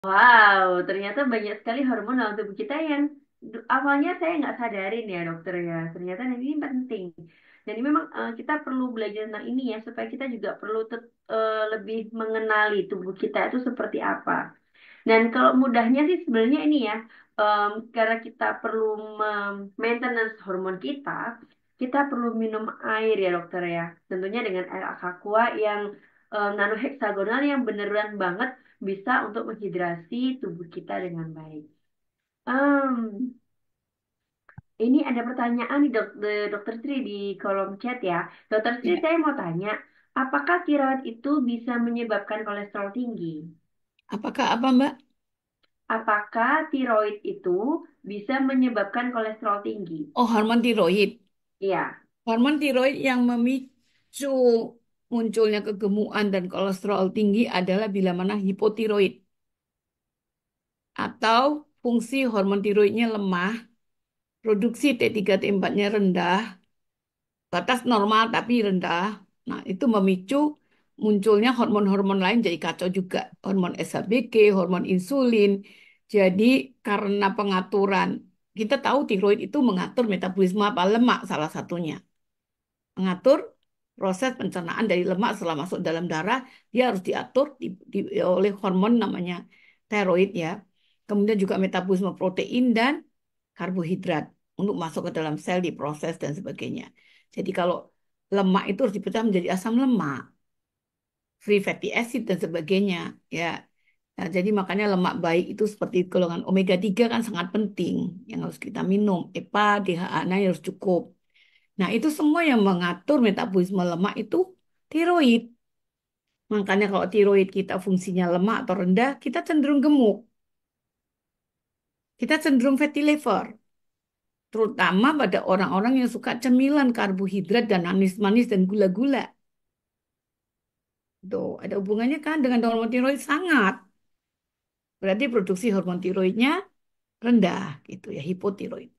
Wow, ternyata banyak sekali hormon dalam tubuh kita yang awalnya saya nggak sadarin ya dokter ya. Ternyata ini penting. Dan ini memang kita perlu belajar tentang ini ya supaya kita juga perlu lebih mengenali tubuh kita itu seperti apa. Dan kalau mudahnya sih sebenarnya ini ya, karena kita perlu maintenance hormon kita perlu minum air ya dokter ya. Tentunya dengan air aqua yang nanohexagonal yang beneran banget bisa untuk menghidrasi tubuh kita dengan baik. Em, ini ada pertanyaan di dokter Sri di kolom chat ya. Dokter Sri Ya. saya mau tanya, apakah tiroid itu bisa menyebabkan kolesterol tinggi? Apakah apa, Mbak? Apakah tiroid itu bisa menyebabkan kolesterol tinggi? Oh, hormon tiroid. Iya. Hormon tiroid yang memicu munculnya kegemukan dan kolesterol tinggi adalah bila mana hipotiroid atau fungsi hormon tiroidnya lemah, produksi T3 T4-nya rendah, batas normal tapi rendah. Nah, itu memicu munculnya hormon-hormon lain jadi kacau juga. Hormon SHBG, hormon insulin. Jadi karena pengaturan, kita tahu tiroid itu mengatur metabolisme apa lemak salah satunya. Mengatur proses pencernaan dari lemak setelah masuk dalam darah, dia harus diatur oleh hormon namanya tiroid ya. Kemudian juga metabolisme protein dan karbohidrat untuk masuk ke dalam sel diproses dan sebagainya. Jadi kalau lemak itu harus dipecah menjadi asam lemak, free fatty acid dan sebagainya ya. Nah, jadi makanya lemak baik itu seperti golongan omega 3 kan sangat penting yang harus kita minum. EPA, DHA-nya harus cukup. Nah, itu semua yang mengatur metabolisme lemak itu tiroid. Makanya kalau tiroid kita fungsinya lemah atau rendah, kita cenderung gemuk. Kita cenderung fatty liver. Terutama pada orang-orang yang suka cemilan karbohidrat dan manis-manis dan gula-gula. Tuh, ada hubungannya kan dengan hormon tiroid sangat. Berarti produksi hormon tiroidnya rendah gitu ya, hipotiroid.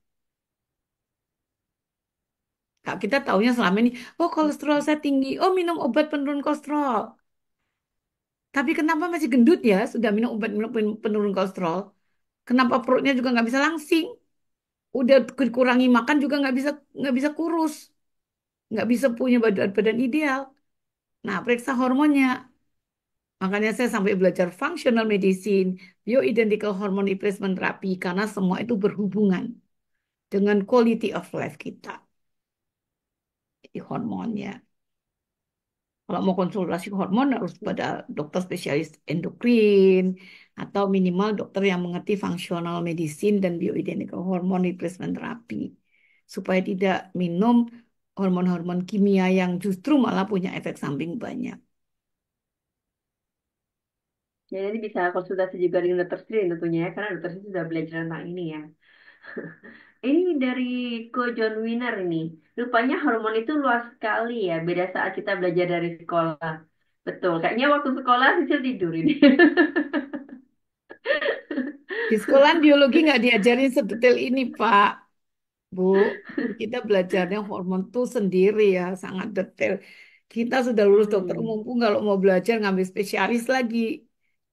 Kak, kita taunya selama ini, oh kolesterol saya tinggi, oh minum obat penurun kolesterol. Tapi kenapa masih gendut ya, sudah minum obat penurun kolesterol? Kenapa perutnya juga nggak bisa langsing? Udah kurangi makan juga nggak bisa kurus, nggak bisa punya badan badan ideal. Nah, periksa hormonnya. Makanya saya sampai belajar functional medicine, bioidentical hormone replacement therapy, karena semua itu berhubungan dengan quality of life kita, di hormonnya. Kalau mau konsultasi hormon harus pada dokter spesialis endokrin, atau minimal dokter yang mengerti functional medicine dan bioidentical hormone replacement therapy. Supaya tidak minum hormon-hormon kimia yang justru malah punya efek samping banyak. Ya, jadi bisa konsultasi juga dengan dokter Sri tentunya ya, karena dokter Sri sudah belajar tentang ini ya. Ini dari Ko John Winner ini. Rupanya hormon itu luas sekali ya, beda saat kita belajar dari sekolah. Betul, kayaknya waktu sekolah Sisil tidur ini. Di sekolah biologi nggak diajarin sedetail ini, Pak. Bu, kita belajarnya hormon tuh sendiri ya, sangat detail. Kita sudah lulus dokter umum Hmm. pun kalau mau belajar ngambil spesialis lagi,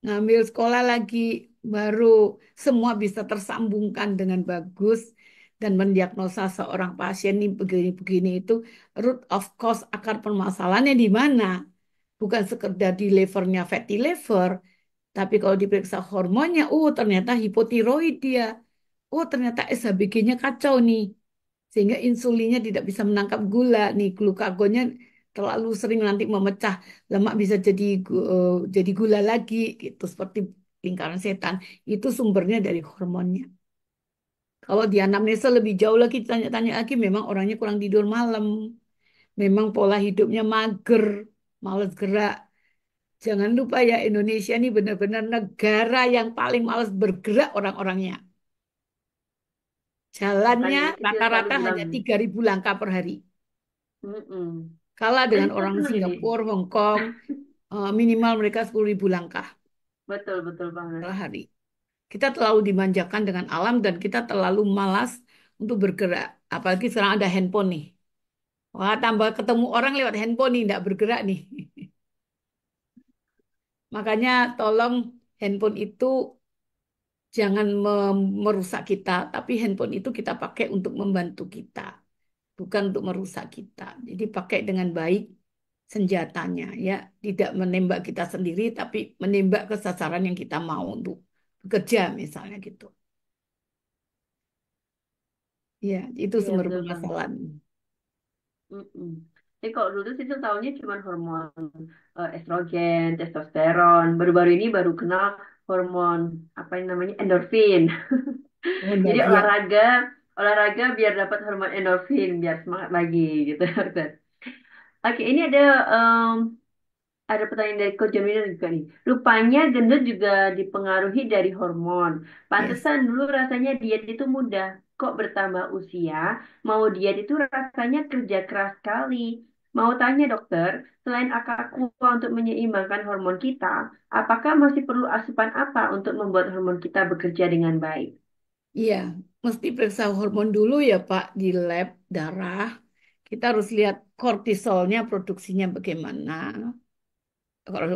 ngambil sekolah lagi, baru semua bisa tersambungkan dengan bagus dan mendiagnosa seorang pasien ini begini-begini itu root of cause akar permasalahannya di mana? Bukan sekedar di levernya fatty liver, tapi kalau diperiksa hormonnya, oh ternyata hipotiroid dia. Oh ternyata SHBG-nya kacau nih. Sehingga insulinnya tidak bisa menangkap gula nih. Glukagonnya terlalu sering nanti memecah. Lemak bisa jadi gula lagi gitu. Seperti lingkaran setan. Itu sumbernya dari hormonnya. Kalau di anamnesa lebih jauh lagi, tanya-tanya lagi, memang orangnya kurang tidur malam. Memang pola hidupnya mager, males gerak. Jangan lupa ya, Indonesia ini benar-benar negara yang paling males bergerak orang-orangnya. Jalannya Makanya Sisil selalu rata-rata bilang, hanya 3.000 langkah per hari. mm-mm. Kalah Dan dengan itu orang betul ini. Singapura, Hong Kong, minimal mereka 10.000 langkah Betul, betul banget. per hari. Kita terlalu dimanjakan dengan alam dan kita terlalu malas untuk bergerak. Apalagi sekarang ada handphone nih. Wah, tambah ketemu orang lewat handphone nih, tidak bergerak nih. Makanya tolong handphone itu Jangan merusak kita, tapi handphone itu kita pakai untuk membantu kita, bukan untuk merusak kita. Jadi pakai dengan baik senjatanya, ya, tidak menembak kita sendiri, tapi menembak ke sasaran yang kita mau untuk bekerja, misalnya gitu. Ya, itu Iya sumber betul banget. permasalahan. Mm-mm. Jadi kalau dulu sih tuh tahunya cuma hormon estrogen, testosteron. Baru-baru ini baru kenal hormon apa yang namanya endorfin. Oh, Jadi enggak, ya. olahraga, olahraga biar dapat hormon endorfin, biar semangat lagi gitu. Oke, ini ada pertanyaan dari Coach Jamila juga nih. Rupanya gendut juga dipengaruhi dari hormon. Yes. Pantesan dulu rasanya diet itu mudah. Kok bertambah usia, mau diet itu rasanya kerja keras sekali. Mau tanya dokter, selain Aqua untuk menyeimbangkan hormon kita, apakah masih perlu asupan apa untuk membuat hormon kita bekerja dengan baik? Iya, mesti periksa hormon dulu ya Pak di lab darah. Kita harus lihat kortisolnya produksinya bagaimana.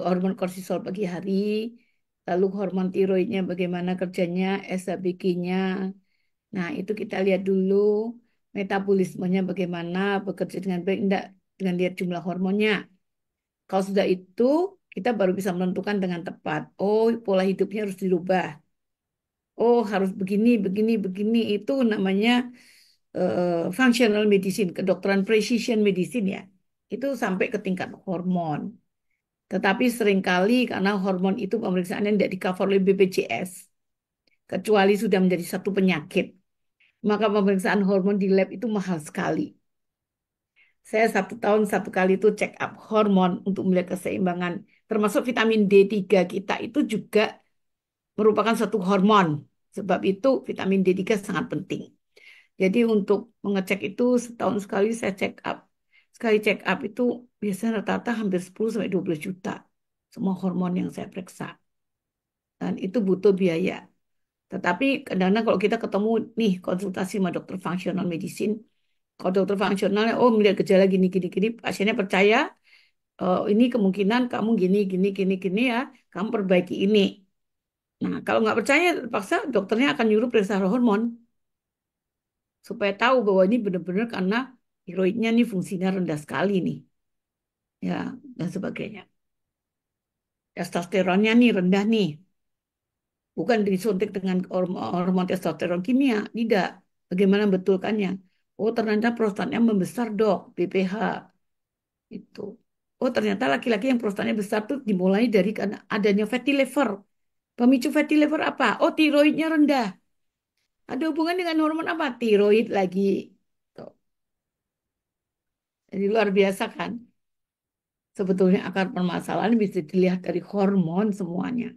Hormon kortisol pagi hari, lalu hormon tiroidnya bagaimana kerjanya, SHBG-nya. Nah, itu kita lihat dulu metabolismenya bagaimana, bekerja dengan baik enggak dengan lihat jumlah hormonnya. Kalau sudah itu, kita baru bisa menentukan dengan tepat. Oh, pola hidupnya harus dirubah. Oh, harus begini, begini, begini. Itu namanya functional medicine, kedokteran precision medicine ya. Itu sampai ke tingkat hormon. Tetapi seringkali karena hormon itu pemeriksaannya tidak di-cover oleh BPJS, kecuali sudah menjadi satu penyakit, maka pemeriksaan hormon di lab itu mahal sekali. Saya 1 tahun 1 kali itu check up hormon untuk melihat keseimbangan, termasuk vitamin D3 kita itu juga merupakan satu hormon. Sebab itu vitamin D3 sangat penting. Jadi untuk mengecek itu setahun sekali saya check up. Sekali check up itu biasanya rata-rata hampir 10 sampai 12 juta. Semua hormon yang saya periksa. Dan itu butuh biaya. Tetapi kadang-kadang kalau kita ketemu nih konsultasi sama dokter functional medicine, kalau dokter fungsionalnya, oh melihat gejala gini, gini, gini, pasiennya percaya, ini kemungkinan kamu gini, gini, gini, gini ya, kamu perbaiki ini. Nah, kalau nggak percaya, terpaksa dokternya akan nyuruh periksa hormon supaya tahu bahwa ini benar-benar karena tiroidnya nih fungsinya rendah sekali nih, ya, dan sebagainya. Testosteronnya nih rendah nih, bukan disuntik dengan hormon testosteron kimia, tidak. Bagaimana betulkannya? Oh, ternyata prostatnya membesar, dok, BPH itu. Oh, ternyata laki-laki yang prostatnya besar tuh dimulai dari karena adanya fatty liver. Pemicu fatty liver apa? Oh, tiroidnya rendah. Ada hubungan dengan hormon apa? Tiroid lagi. Tuh. Jadi luar biasa kan? Sebetulnya akar permasalahan bisa dilihat dari hormon semuanya.